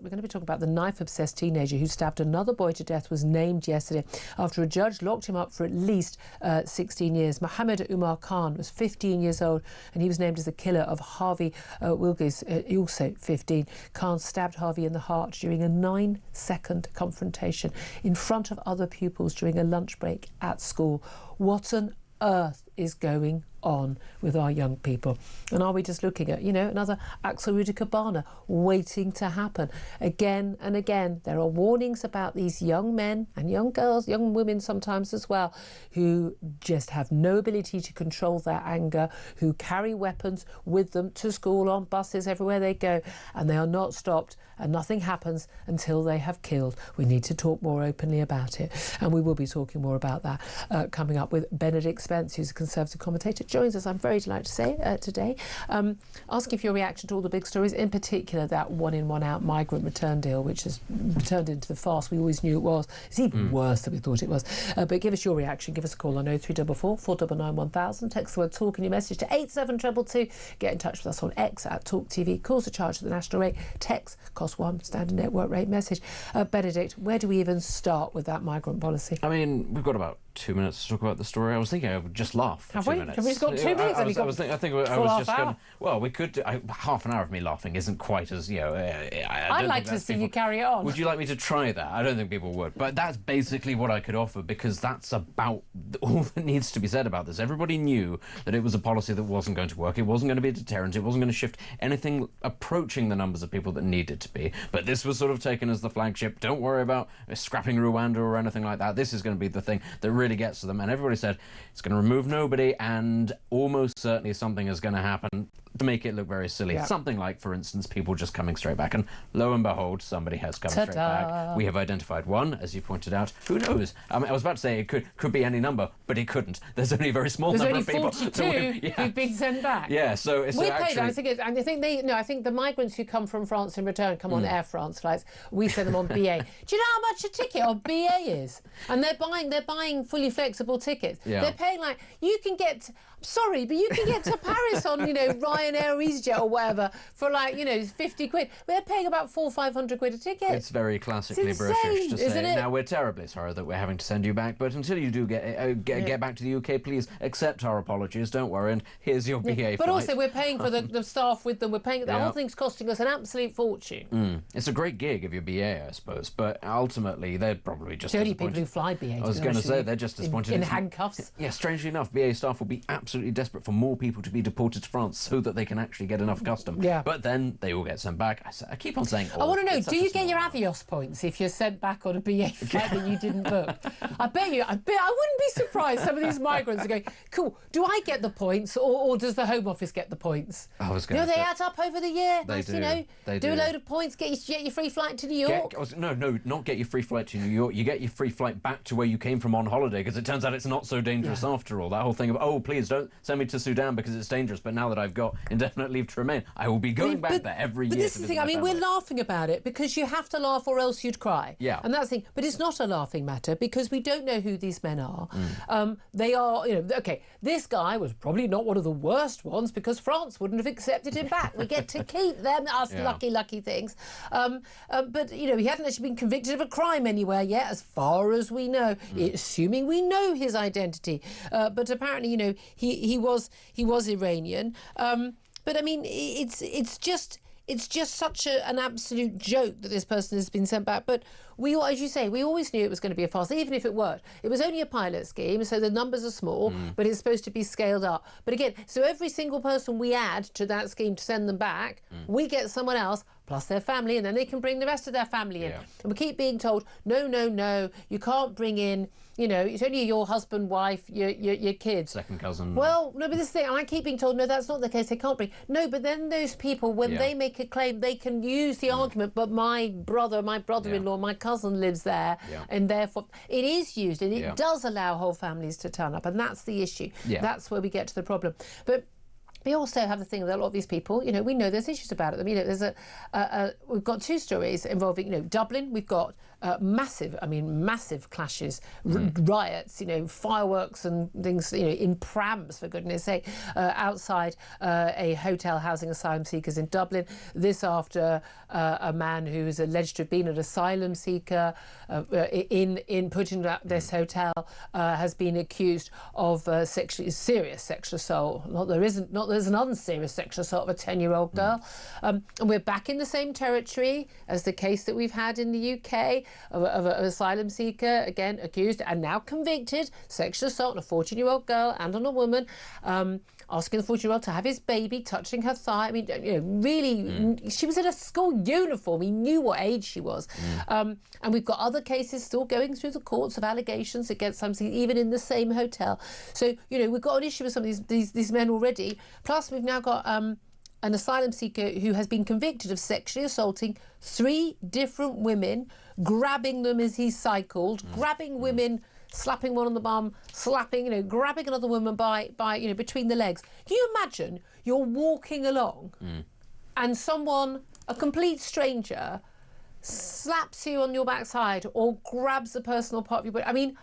we're going to be talking about the knife-obsessed teenager who stabbed another boy to death was named yesterday after a judge locked him up for at least 16 years. Mohammed Umar Khan was 15 years old and he was named as the killer of Harvey Willgoose, also 15. Khan stabbed Harvey in the heart during a 9-second confrontation in front of other pupils during a lunch break at school. What on earth is going on with our young people? And are we just looking at, another Axel Rudikabana waiting to happen? Again and again, there are warnings about these young men and young girls, young women sometimes as well, who just have no ability to control their anger, who carry weapons with them to school, on buses, everywhere they go, and they are not stopped, and nothing happens until they have killed. We need to talk more openly about it, and we will be talking more about that coming up with Benedict Spence, who's a Conservative commentator, joins us, I'm very delighted to say, today, asking for your reaction to all the big stories, in particular that one-in, one-out migrant return deal, which has turned into the farce we always knew it was. It's even worse than we thought it was. But give us your reaction. Give us a call on 0344 499 1000. Text the word TALK in your message to 87222. Get in touch with us on X at Talk TV. Calls are charged at the national rate. Text cost £1, standard network rate message. Benedict, where do we even start with that migrant policy? I mean, we've got about 2 minutes to talk about the story. I was thinking I would just laugh for 2 minutes. Have we just got 2 minutes? I was just going. Well, we could. Half an hour of me laughing isn't quite as I'd like to see you carry it on. Would you like me to try that? I don't think people would, but that's basically what I could offer, because that's about all that needs to be said about this. Everybody knew that it was a policy that wasn't going to work. It wasn't going to be a deterrent. It wasn't going to shift anything approaching the numbers of people that needed to be. But this was sort of taken as the flagship. Don't worry about scrapping Rwanda or anything like that. This is going to be the thing that really gets to them. And everybody said it's going to remove nobody, and almost certainly something is going to happen to make it look very silly. Yeah. Something like, for instance, people just coming straight back. And lo and behold, somebody has come straight back. We have identified one, as you pointed out. Who knows? I mean, I was about to say it could be any number, but it couldn't. There's only a very small number of people. There's only 42 who've been sent back. Yeah, so it's actually... I think the migrants who come from France in return come on Air France flights. We send them on BA. Do you know how much a ticket on BA is? And they're buying fully flexible tickets. Yeah. They're paying like, you can get... Sorry, but you can get to Paris on, Ryanair or EasyJet or whatever for like, 50 quid. They're paying about 400 or 500 quid a ticket. It's very classically British to say, now we're terribly sorry that we're having to send you back, but until you do get back to the UK, please accept our apologies, don't worry, and here's your BA flight. But also we're paying for the staff with them, we're paying, the whole thing's costing us an absolute fortune. It's a great gig if you're BA, I suppose, but ultimately they're probably just the only people who fly BA. I was going to say, they're just disappointed. In handcuffs. Yeah, strangely enough, BA staff will be absolutely desperate for more people to be deported to France so that they can actually get enough custom. Yeah. But then they all get sent back. I keep on saying all. I want to know, do you get your Avios points if you're sent back on a BA flight that you didn't book? I bet I wouldn't be surprised some of these migrants are going, cool, do I get the points or does the Home Office get the points? I was going to say, they add up over the year. They do. They do a load of points, get your free flight to New York. No, not get your free flight to New York. You get your free flight back to where you came from on holiday, because it turns out it's not so dangerous after all. That whole thing of, oh, please don't send me to Sudan because it's dangerous, but now that I've got indefinite leave to remain, I will be going back there every year. But this is the thing, I mean, we're laughing about it because you have to laugh or else you'd cry. Yeah. And that's the thing. But it's not a laughing matter because we don't know who these men are. They are, okay, this guy was probably not one of the worst ones because France wouldn't have accepted him back. We get to keep them, us lucky things. But, he hadn't actually been convicted of a crime anywhere yet, as far as we know, assuming we know his identity. But apparently, he was Iranian. But I mean, it's just such an absolute joke that this person has been sent back. But as you say, we always knew it was going to be a farce, even if it worked. It was only a pilot scheme, so the numbers are small, but it's supposed to be scaled up. But again, so every single person we add to that scheme to send them back, we get someone else plus their family, and then they can bring the rest of their family in. And we keep being told, no, you can't bring in, it's only your husband, wife, your kids. Second cousin. Well, no, but this thing, and I keep being told, no, that's not the case, they can't bring. No, but then those people, when they make a claim, they can use the argument, but my brother-in-law, my cousin lives there, and therefore it is used, and it does allow whole families to turn up, and that's the issue. That's where we get to the problem. But We also have the thing that a lot of these people, you know, we know there's issues about it. I mean, there's we've got two stories involving, you know, Dublin. We've got massive clashes, riots, you know, fireworks and things, you know, in prams, for goodness sake, outside a hotel housing asylum seekers in Dublin. This after a man who is alleged to have been an asylum seeker in put in this hotel has been accused of serious sexual assault. There's an unserious sexual assault of a 10-year-old girl. And we're back in the same territory as the case that we've had in the UK of an asylum seeker, again accused and now convicted, sexual assault on a 14-year-old girl and on a woman, asking the 14-year-old to have his baby, touching her thigh. I mean, you know, really, she was in a school uniform. He knew what age she was. And we've got other cases still going through the courts of allegations against something, even in the same hotel. So, you know, we've got an issue with some of these men already. Plus, we've now got an asylum seeker who has been convicted of sexually assaulting 3 different women, grabbing them as he cycled, grabbing women, slapping one on the bum, grabbing another woman by you know, between the legs. Can you imagine you're walking along and someone, a complete stranger, slaps you on your backside or grabs a personal part of your body? I mean,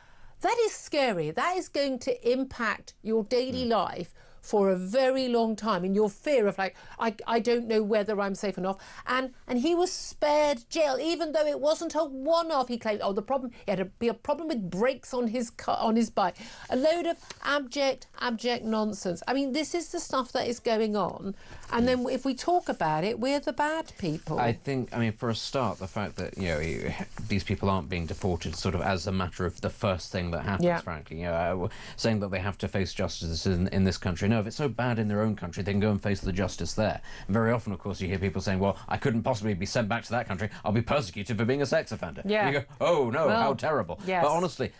that is scary. That is going to impact your daily life for a very long time, in your fear of, like, I don't know whether I'm safe enough. And he was spared jail, even though it wasn't a one-off. He claimed, the problem, he had a problem with brakes on his bike. A load of abject nonsense. I mean, this is the stuff that is going on. And then if we talk about it, we're the bad people. I think, I mean, for a start, the fact that, you know, these people aren't being deported sort of as a matter of the first thing that happens, frankly. You know, saying that they have to face justice in this country. No, if it's so bad in their own country, they can go and face the justice there. And very often, of course, you hear people saying, well, I couldn't possibly be sent back to that country. I'll be persecuted for being a sex offender. Yeah. And you go, oh, no, well, how terrible. Yes. But honestly,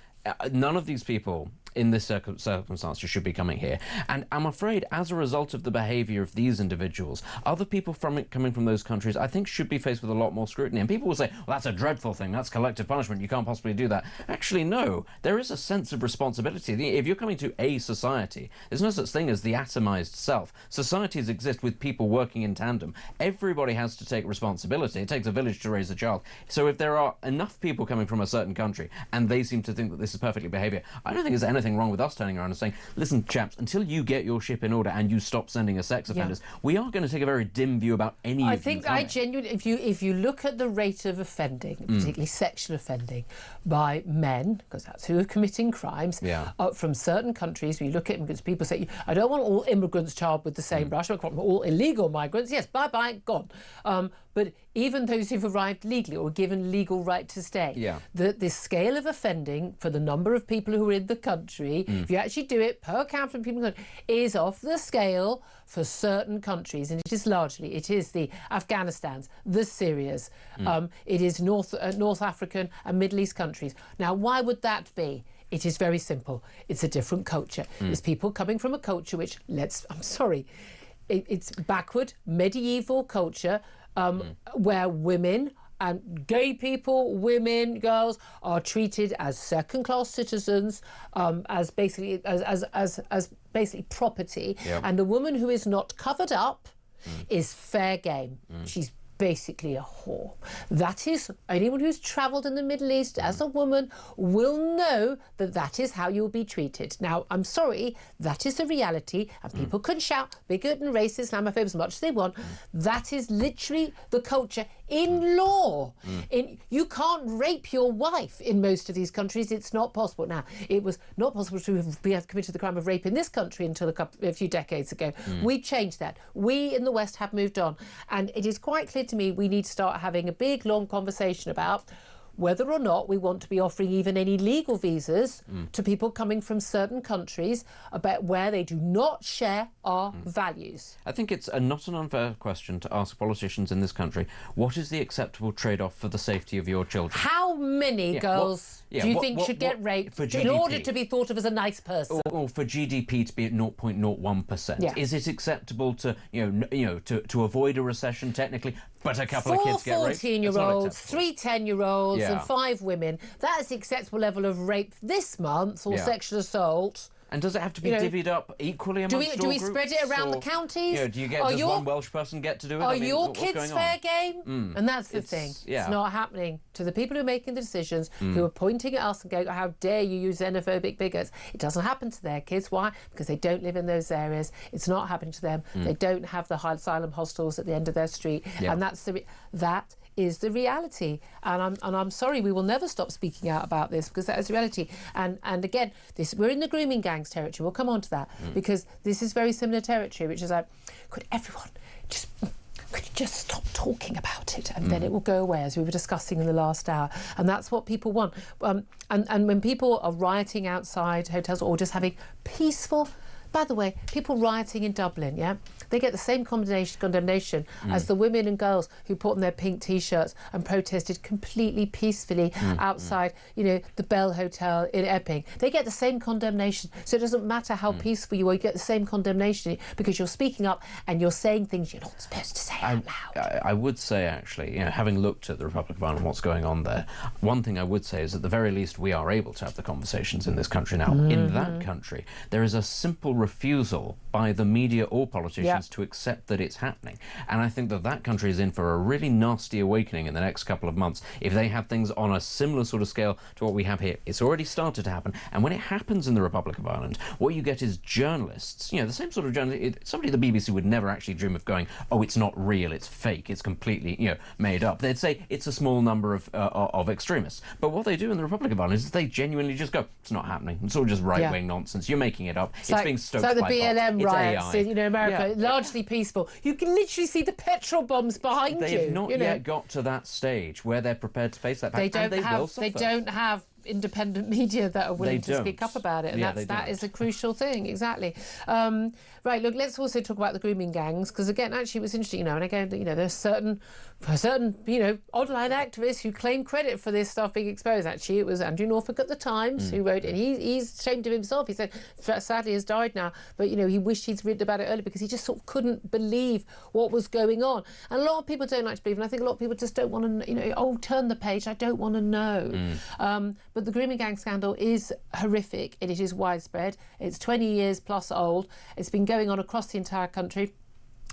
none of these people in this circumstance should be coming here. And I'm afraid, as a result of the behaviour of these individuals, other people coming from those countries, I think, should be faced with a lot more scrutiny. And people will say, well, that's a dreadful thing, that's collective punishment, you can't possibly do that. Actually, no. There is a sense of responsibility. If you're coming to a society, there's no such thing as the atomised self. Societies exist with people working in tandem. Everybody has to take responsibility. It takes a village to raise a child. So if there are enough people coming from a certain country, and they seem to think that this is perfectly behaviour, I don't think there's anything wrong with us turning around and saying, listen, chaps, until you get your ship in order and you stop sending us sex offenders, we are going to take a very dim view about any of you. I think I genuinely, if you look at the rate of offending, particularly sexual offending, by men, because that's who are committing crimes, from certain countries, we look at them because people say, I don't want all immigrants tarred with the same brush, I want all illegal migrants, yes, bye-bye, gone. But even those who've arrived legally or given legal right to stay, the scale of offending for the number of people who are in the country, if you actually do it per capita, people is off the scale for certain countries, and it is the Afghanistans, the Syrias, it is North African and Middle East countries. Now, why would that be? It is very simple. It's a different culture. It's people coming from a culture which, I'm sorry, it's backward, medieval culture, where women and gay people, women, girls are treated as second-class citizens, as basically property, and the woman who is not covered up is fair game. She's basically a whore. That is, anyone who's travelled in the Middle East as a woman will know that is how you'll be treated. Now, I'm sorry, that is the reality, and people can shout bigot and racist, Islamophobe as much as they want. That is literally the culture in law. You can't rape your wife in most of these countries. It's not possible. Now, it was not possible to have committed the crime of rape in this country until a few decades ago. We changed that. We in the West have moved on, and it is quite clear to me we need to start having a big, long conversation about whether or not we want to be offering even any legal visas to people coming from certain countries about where they do not share our values. I think it's not an unfair question to ask politicians in this country, what is the acceptable trade-off for the safety of your children? How many girls do you think should get raped in order to be thought of as a nice person? Or for GDP to be at 0.01%? Is it acceptable to, to avoid a recession technically, but a couple of kids get raped? 14-year-olds, 3 10-year-olds, and 5 women. That is the acceptable level of rape this month, or sexual assault. And does it have to be divvied up equally amongst do we all spread groups, it around or, the counties? do you get, does one Welsh person get to do it? Are I mean, your what's kids going on? fair game? And that's the thing. Yeah. It's not happening. To the people who are making the decisions, who are pointing at us and going, how dare you use xenophobic bigots? It doesn't happen to their kids. Why? Because they don't live in those areas. It's not happening to them. They don't have the asylum hostels at the end of their street. And that is the reality. And I'm sorry, we will never stop speaking out about this, because that is the reality. And again, we're in the grooming gangs territory. We'll come on to that, because this is very similar territory, which is like, could everyone could you just stop talking about it, and then it will go away, as we were discussing in the last hour. And that's what people want. And when people are rioting outside hotels, or just having peaceful, by the way, people rioting in Dublin, they get the same condemnation as the women and girls who put on their pink T-shirts and protested completely peacefully outside, the Bell Hotel in Epping. They get the same condemnation. So it doesn't matter how peaceful you are, you get the same condemnation, because you're speaking up and you're saying things you're not supposed to say out loud. I would say, actually, having looked at the Republic of Ireland, what's going on there, one thing I would say is, at the very least, we are able to have the conversations in this country now. In that country, there is a simple refusal by the media or politicians to accept that it's happening. And I think that country is in for a really nasty awakening in the next couple of months if they have things on a similar sort of scale to what we have here. It's already started to happen. And when it happens in the Republic of Ireland, what you get is journalists, the same sort of journalist, somebody at the BBC would never actually dream of going, oh, it's not real, it's fake, it's completely, made up. They'd say it's a small number of extremists. But what they do in the Republic of Ireland is they genuinely just go, it's not happening. It's all just right-wing nonsense. You're making it up. It's being stoked by bots. It's like the BLM riots in America, largely peaceful. You can literally see the petrol bombs behind you. They've not yet got to that stage where they're prepared to face that fact, They don't have independent media that are willing to speak up about it, and that is a crucial thing. Exactly. Right, look, let's also talk about the grooming gangs, because again, actually, it was interesting, and again, there's certain online activists who claim credit for this stuff being exposed. Actually, it was Andrew Norfolk at the Times who wrote, and he's ashamed of himself. He said, sadly, has died now, but he wished he'd written about it earlier, because he just sort of couldn't believe what was going on. And a lot of people don't like to believe, and I think a lot of people just don't want to, turn the page, I don't want to know. But the grooming gang scandal is horrific, and it is widespread. It's 20 years plus old. It's been going on across the entire country.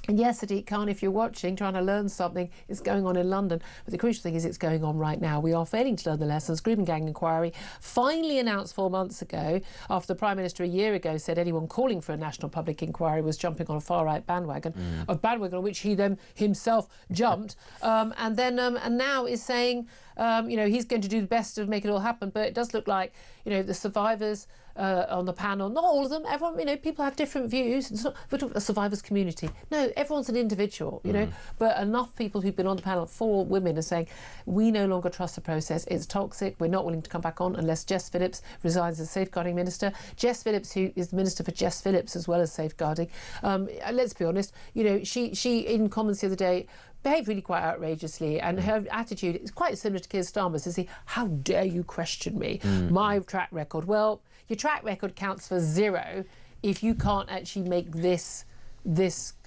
And yes, Sadiq Khan, if you're watching, trying to learn something, it's going on in London. But the crucial thing is it's going on right now. We are failing to learn the lessons. Grooming gang inquiry, finally announced 4 months ago, after the Prime Minister a year ago said anyone calling for a national public inquiry was jumping on a far-right bandwagon, on which he then himself jumped, and now is saying, he's going to do the best to make it all happen. But it does look like, the survivors on the panel, not all of them, everyone, people have different views. It's not, we're talking about the survivors community. No, everyone's an individual, but enough people who've been on the panel, 4 women, are saying, we no longer trust the process. It's toxic. We're not willing to come back on unless Jess Phillips resigns as safeguarding minister. Jess Phillips, who is the minister for Jess Phillips as well as safeguarding. Let's be honest, she in Commons the other day behaved really quite outrageously, and her attitude is quite similar to Keir Starmer's. To say, how dare you question me? My track record. Well, your track record counts for 0 if you can't actually make this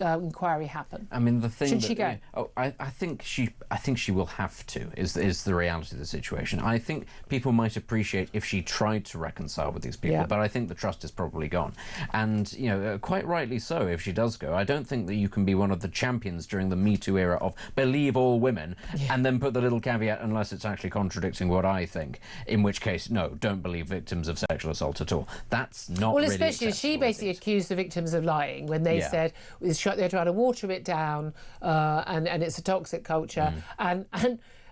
inquiry happen. I mean, the thing should she go? I think she will have to. Is the reality of the situation. I think people might appreciate if she tried to reconcile with these people, but I think the trust is probably gone, and quite rightly so. If she does go, I don't think that you can be one of the champions during the Me Too era of believe all women, and then put the little caveat unless it's actually contradicting what I think. In which case, no, don't believe victims of sexual assault at all. That's not. Well, really especially as she basically accused the victims of lying when they said they're trying to water it down, and it's a toxic culture, and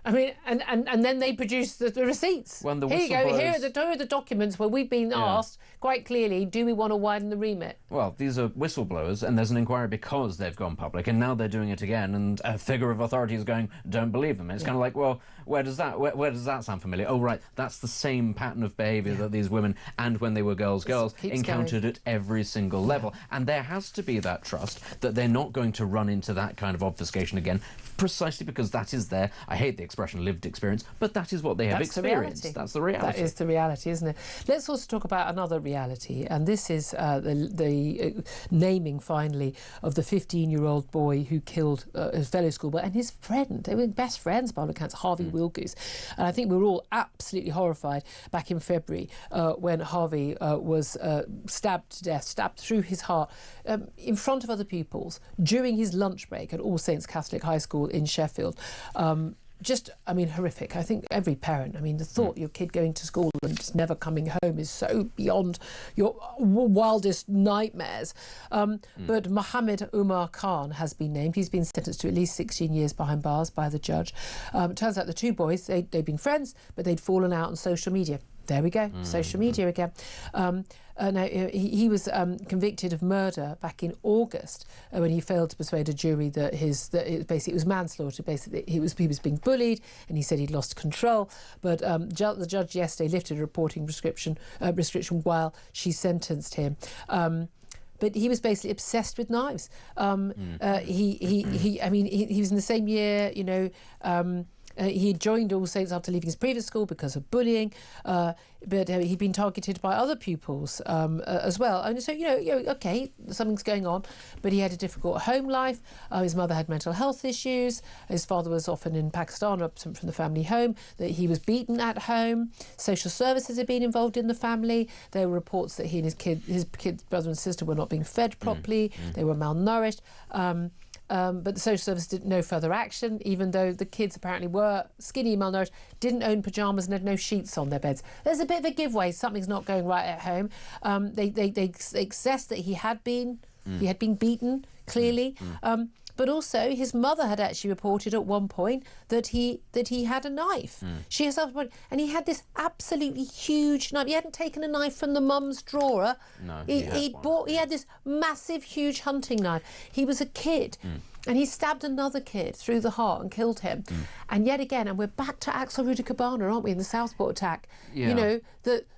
then they produce the receipts. When the here you go. Here are the documents where we've been asked quite clearly, do we want to widen the remit? Well, these are whistleblowers, and there's an inquiry because they've gone public, and now they're doing it again, and a figure of authority is going, don't believe them. It's kind of like, well, where does that sound familiar? Oh, right, that's the same pattern of behaviour that these women, and when they were girls, encountered at every single level. And there has to be that trust that they're not going to run into that kind of obfuscation again, precisely because that is their, I hate the expression lived experience, but that is what they have experienced. That's the reality. That is the reality, isn't it? Let's also talk about another reality, and this is the naming, finally, of the 15-year-old boy who killed his fellow schoolboy and his friend. They were best friends, by all accounts, Harvey Willgoose. And I think we were all absolutely horrified back in February when Harvey was stabbed to death, stabbed through his heart in front of other pupils during his lunch break at All Saints Catholic High School in Sheffield. Horrific. I think every parent, the thought your kid going to school and just never coming home is so beyond your wildest nightmares. But Mohammed Umar Khan has been named. He's been sentenced to at least 16 years behind bars by the judge. It turns out the two boys, they'd been friends, but they'd fallen out on social media. There we go, social media again. He was convicted of murder back in August when he failed to persuade a jury that it was manslaughter. Basically, he was being bullied, and he said he'd lost control. But the judge yesterday lifted a reporting restriction while she sentenced him. But he was basically obsessed with knives. He was in the same year, he joined All Saints after leaving his previous school because of bullying, but he'd been targeted by other pupils as well. And so, okay, something's going on, but he had a difficult home life. His mother had mental health issues. His father was often in Pakistan, absent from the family home. That he was beaten at home. Social services had been involved in the family. There were reports that he and his kids, brother and sister, were not being fed properly. They were malnourished. But the social service did no further action, even though the kids apparently were skinny, malnourished, didn't own pyjamas and had no sheets on their beds. There's a bit of a giveaway. Something's not going right at home. They assessed that he had been beaten, clearly. But also, his mother had actually reported at one point that he had a knife. She herself reported, and he had this absolutely huge knife. He hadn't taken a knife from the mum's drawer. No, he had this massive, huge hunting knife. He was a kid. And he stabbed another kid through the heart and killed him. And yet again, and we're back to Axel Ruda Cabana, aren't we, in the Southport attack? Yeah.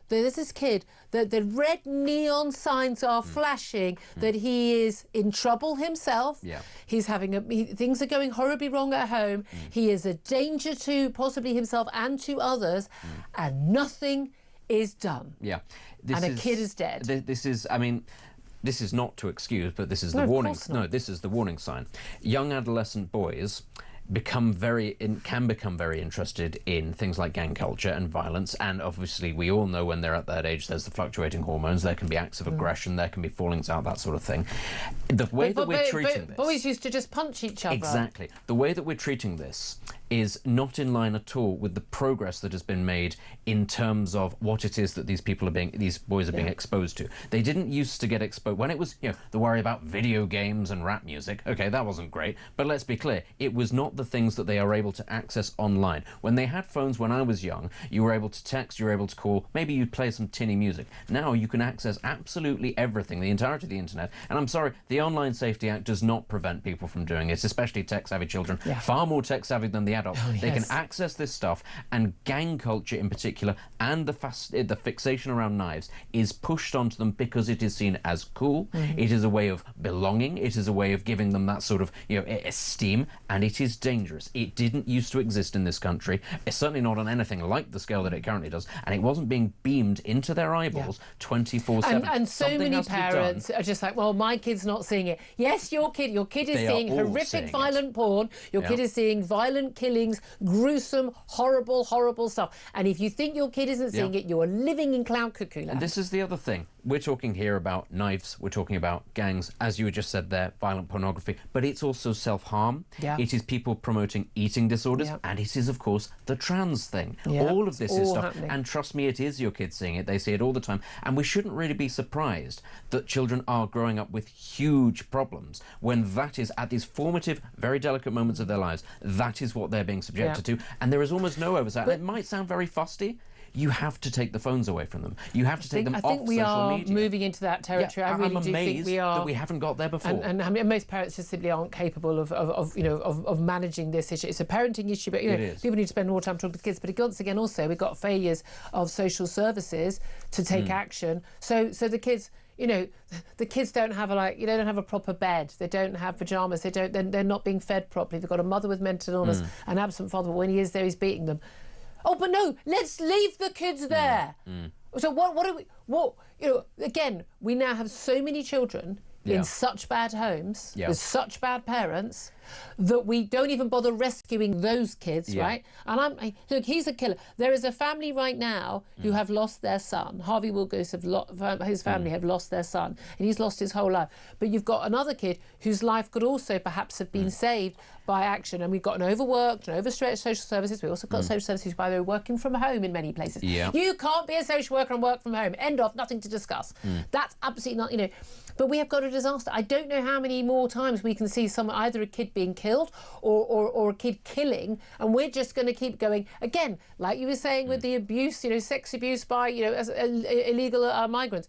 There's this kid, the red neon signs are flashing that he is in trouble himself. Yeah. He's things are going horribly wrong at home. He is a danger to possibly himself and to others, and nothing is done. Yeah. A kid is dead. This is not to excuse, but this is the warning. No, this is the warning sign. Young adolescent boys can become very interested in things like gang culture and violence, and obviously we all know when they're at that age there's the fluctuating hormones, there can be acts of aggression, there can be fallings out, that sort of thing. The way that we're treating this... Boys used to just punch each other. Exactly. The way that we're treating this is not in line at all with the progress that has been made in terms of what it is that these boys are being exposed to. They didn't used to get exposed when it was, the worry about video games and rap music. Okay, that wasn't great, but let's be clear, it was not the things that they are able to access online. When they had phones when I was young, you were able to text, you were able to call, maybe you'd play some tinny music. Now you can access absolutely everything, the entirety of the internet, and I'm sorry, the Online Safety Act does not prevent people from doing it, especially tech-savvy children, far more tech-savvy than the adults. They can access this stuff, and gang culture in particular, and the fixation around knives is pushed onto them because it is seen as cool, it is a way of belonging, it is a way of giving them that sort of esteem, and it is dangerous. It didn't used to exist in this country. It's certainly not on anything like the scale that it currently does, and it wasn't being beamed into their eyeballs 24/7. And so many parents are just like, well, my kid's not seeing it. Yes, your kid is seeing horrific violent porn. Your kid is seeing violent killings, gruesome, horrible stuff. And if you think your kid isn't seeing it, you are living in cloud cuckoo land. And this is the other thing. We're talking here about knives, we're talking about gangs, as you just said there, violent pornography, but it's also self-harm. It is people promoting eating disorders, and it is, of course, the trans thing. All of this is stuff, happening. and trust me, it is your kids seeing it. They see it all the time, and we shouldn't really be surprised that children are growing up with huge problems when that is, at these formative, very delicate moments of their lives, that is what they're being subjected to, and there is almost no oversight. It might sound very fusty. You have to take the phones away from them. You have to take them off social media. I think we are moving into that territory. I really do think we are. That we haven't got there before. And most parents just simply aren't capable of managing this issue. It's a parenting issue, but people need to spend more time talking to kids. But once again, also we've got failures of social services to take action. So the kids. The kids don't have they don't have a proper bed. They don't have pajamas. They're not being fed properly. They've got a mother with mental illness, an absent father. But when he is there, he's beating them. Oh, but no, let's leave the kids there. So again, we now have so many children in such bad homes, with such bad parents, that we don't even bother rescuing those kids, right? And look, he's a killer. There is a family right now who have lost their son. Harvey Willgoose, his family have lost their son, and he's lost his whole life. But you've got another kid whose life could also perhaps have been saved by action. And we've got an overworked and overstretched social services. We've also got social services, by the way, working from home in many places. You can't be a social worker and work from home. End of, nothing to discuss. That's absolutely not, you know. But we have got a disaster. I don't know how many more times we can see either a kid being killed or a kid killing, and we're just going to keep going. Again, like you were saying with the abuse, you know, sex abuse by, you know, illegal migrants.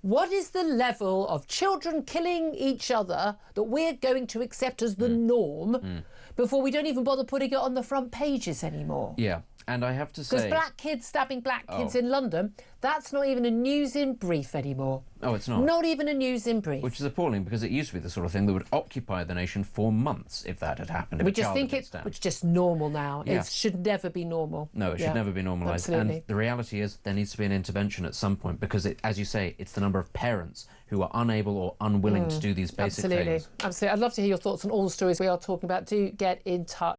What is the level of children killing each other that we're going to accept as the norm before we don't even bother putting it on the front pages anymore? Yeah, and I have to say... Because black kids stabbing black kids in London, that's not even a news in brief anymore. Oh, it's not? Not even a news in brief. Which is appalling, because it used to be the sort of thing that would occupy the nation for months if that had happened. We just think it's just normal now. Yeah. It should never be normal. No, it should never be normalised. Absolutely. And the reality is there needs to be an intervention at some point, because, as you say, it's the number of parents who are unable or unwilling to do these basic things. Absolutely. I'd love to hear your thoughts on all the stories we are talking about. Do get in touch.